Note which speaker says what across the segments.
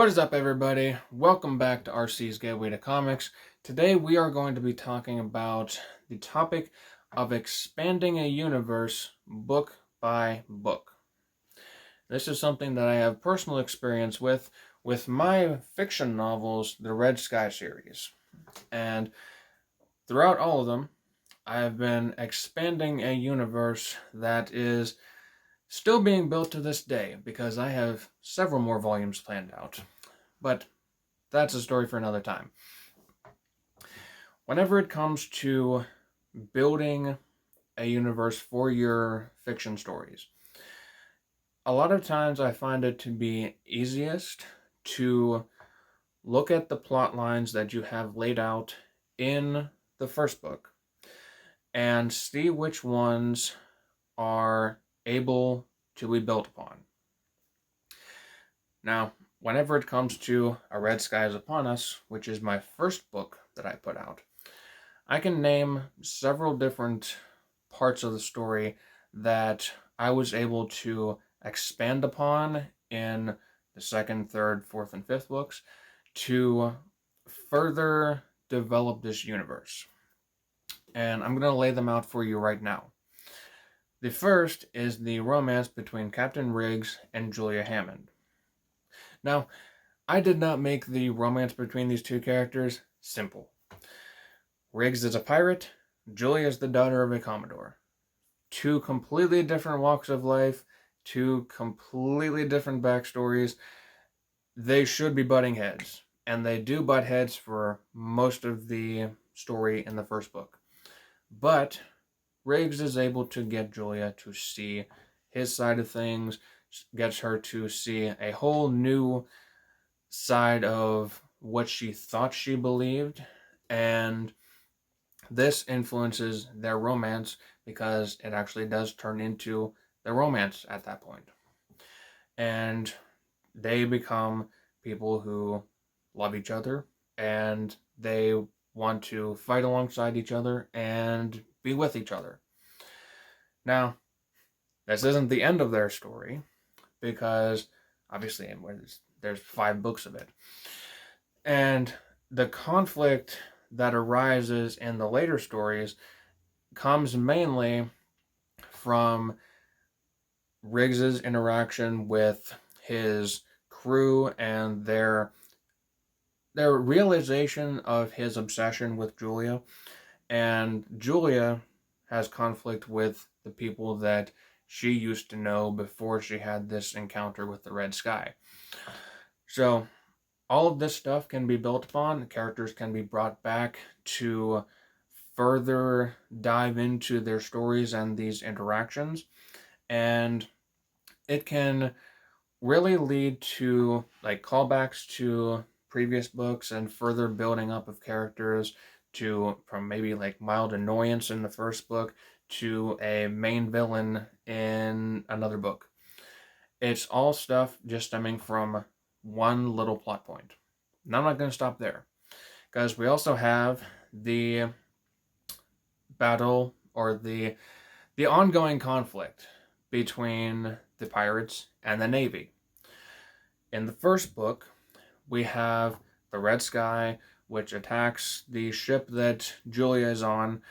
Speaker 1: What is up, everybody? Welcome back to RC's Gateway to Comics. Today we are going to be talking about the topic of expanding a universe book by book. This is something that I have personal experience with my fiction novels, the Red Sky series. And throughout all of them, I have been expanding a universe that is still being built to this day because I have several more volumes planned out. But that's a story for another time. Whenever it comes to building a universe for your fiction stories, a lot of times I find it to be easiest to look at the plot lines that you have laid out in the first book and see which ones are able to be built upon. Now, whenever it comes to A Red Sky is Upon Us, which is my first book that I put out, I can name several different parts of the story that I was able to expand upon in the second, third, fourth, and fifth books to further develop this universe. And I'm going to lay them out for you right now. The first is the romance between Captain Riggs and Julia Hammond. Now, I did not make the romance between these two characters simple. Riggs is a pirate, Julia is the daughter of a Commodore. Two completely different walks of life, two completely different backstories. They should be butting heads, and they do butt heads for most of the story in the first book. But Riggs is able to get Julia to see his side of things, gets her to see a whole new side of what she thought she believed, and this influences their romance because it actually does turn into the romance at that point. And they become people who love each other, and they want to fight alongside each other and be with each other. Now, this isn't the end of their story, because obviously there's 5 books of it. And the conflict that arises in the later stories comes mainly from Riggs's interaction with his crew and their realization of his obsession with Julia. And Julia has conflict with the people that she used to know before she had this encounter with the Red Sky. So all of this stuff can be built upon. The characters can be brought back to further dive into their stories and these interactions. And it can really lead to like callbacks to previous books and further building up of characters from maybe like mild annoyance in the first book to a main villain in another book. It's all stuff just stemming from one little plot point. Now I'm not going to stop there, because we also have the battle or the ongoing conflict between the pirates and the Navy. In the first book, we have the Red Sky, which attacks the ship that Julia is on,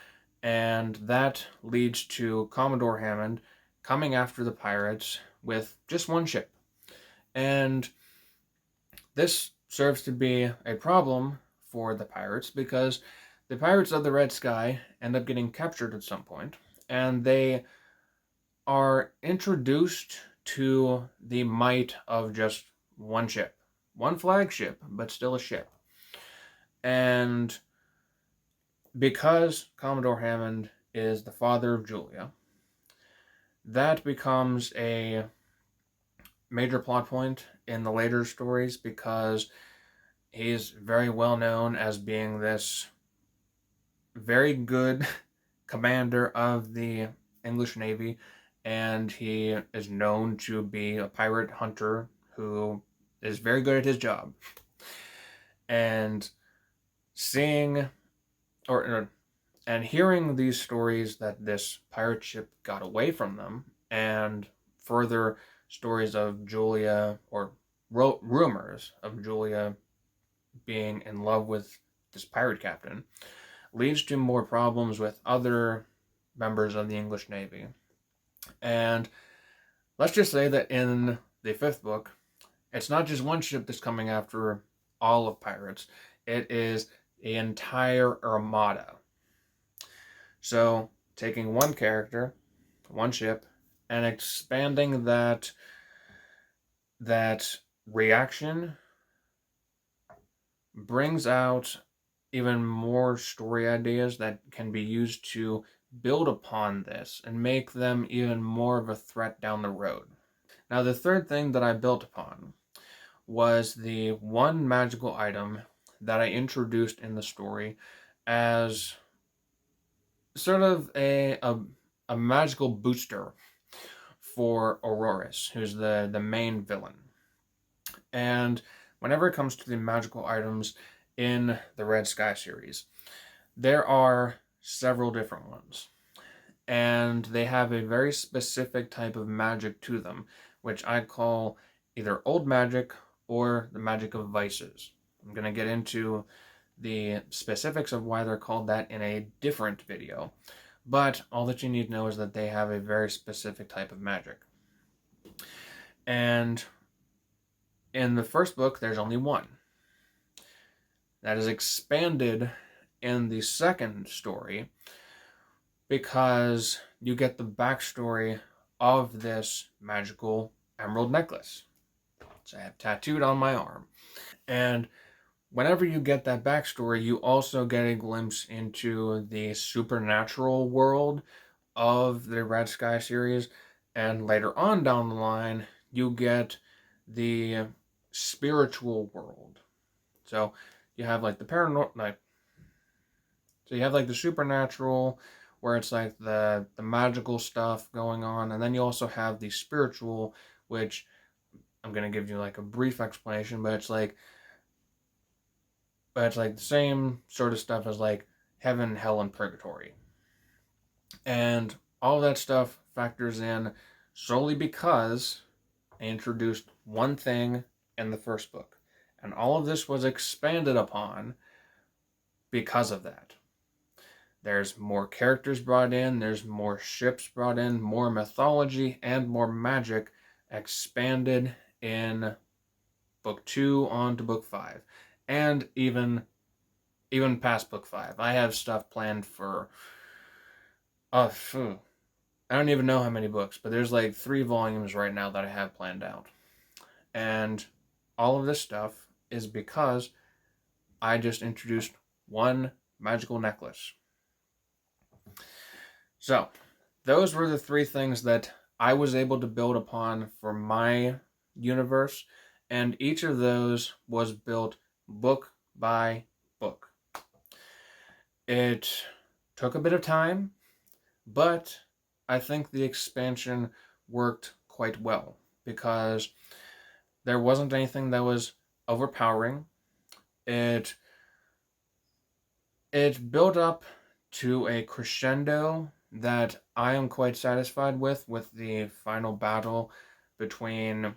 Speaker 1: and that leads to Commodore Hammond coming after the pirates with just one ship. And this serves to be a problem for the pirates because the pirates of the Red Sky end up getting captured at some point, and they are introduced to the might of just one ship. One flagship, but still a ship. And because Commodore Hammond is the father of Julia, that becomes a major plot point in the later stories because he's very well known as being this very good commander of the English Navy, and he is known to be a pirate hunter who is very good at his job. And hearing these stories that this pirate ship got away from them, and further stories of Julia, or rumors of Julia being in love with this pirate captain leads to more problems with other members of the English Navy. And let's just say that in the fifth book, it's not just one ship that's coming after all of pirates, it is the entire armada. So, taking one character, one ship, and expanding that reaction brings out even more story ideas that can be used to build upon this and make them even more of a threat down the road. Now, the third thing that I built upon was the one magical item that I introduced in the story as sort of a magical booster for Aurorus, who's the main villain. And whenever it comes to the magical items in the Red Sky series, there are several different ones. And they have a very specific type of magic to them, which I call either old magic or the magic of vices. I'm going to get into the specifics of why they're called that in a different video. But all that you need to know is that they have a very specific type of magic. And in the first book, there's only one. That is expanded in the second story because you get the backstory of this magical emerald necklace, which I have tattooed on my arm. And whenever you get that backstory, you also get a glimpse into the supernatural world of the Red Sky series. And later on down the line, you get the spiritual world. So you have like the paranormal, so you have like the supernatural, where it's like the magical stuff going on, and then you also have the spiritual, which I'm gonna give you like a brief explanation, but it's like the same sort of stuff as like heaven, hell, and purgatory, and all that stuff factors in solely because I introduced one thing in the first book, and all of this was expanded upon because of that. There's more characters brought in, there's more ships brought in, more mythology and more magic expanded in book 2 on to book 5. And even past book 5. I have stuff planned for I don't even know how many books, but there's like 3 volumes right now that I have planned out. And all of this stuff is because I just introduced one magical necklace. So, those were the 3 things that I was able to build upon for my universe, and each of those was built book by book. It took a bit of time, but I think the expansion worked quite well because there wasn't anything that was overpowering. It built up to a crescendo that I am quite satisfied with the final battle between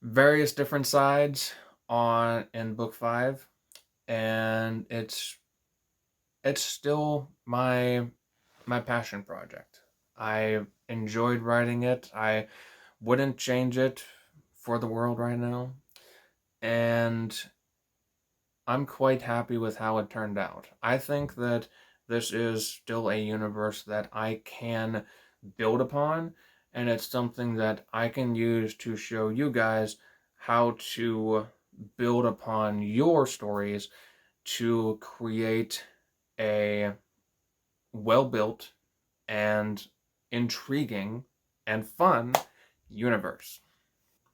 Speaker 1: various different sides in book 5, and it's still my passion project. I enjoyed writing it. I wouldn't change it for the world right now, and I'm quite happy with how it turned out. I think that this is still a universe that I can build upon, and it's something that I can use to show you guys how to build upon your stories to create a well-built and intriguing and fun universe.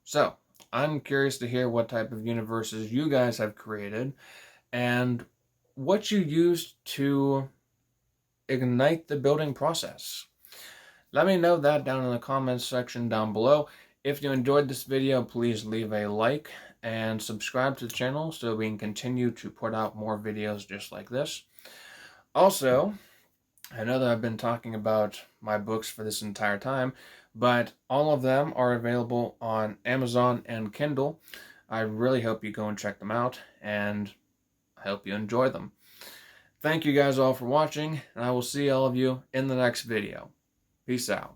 Speaker 1: So, I'm curious to hear what type of universes you guys have created and what you used to ignite the building process. Let me know that down in the comments section down below. If you enjoyed this video, please leave a like and subscribe to the channel so we can continue to put out more videos just like this. Also, I know that I've been talking about my books for this entire time, But all of them are available on Amazon and Kindle. I really hope you go and check them out, and I hope you enjoy them. Thank you guys all for watching, and I will see all of you in the next video. Peace out.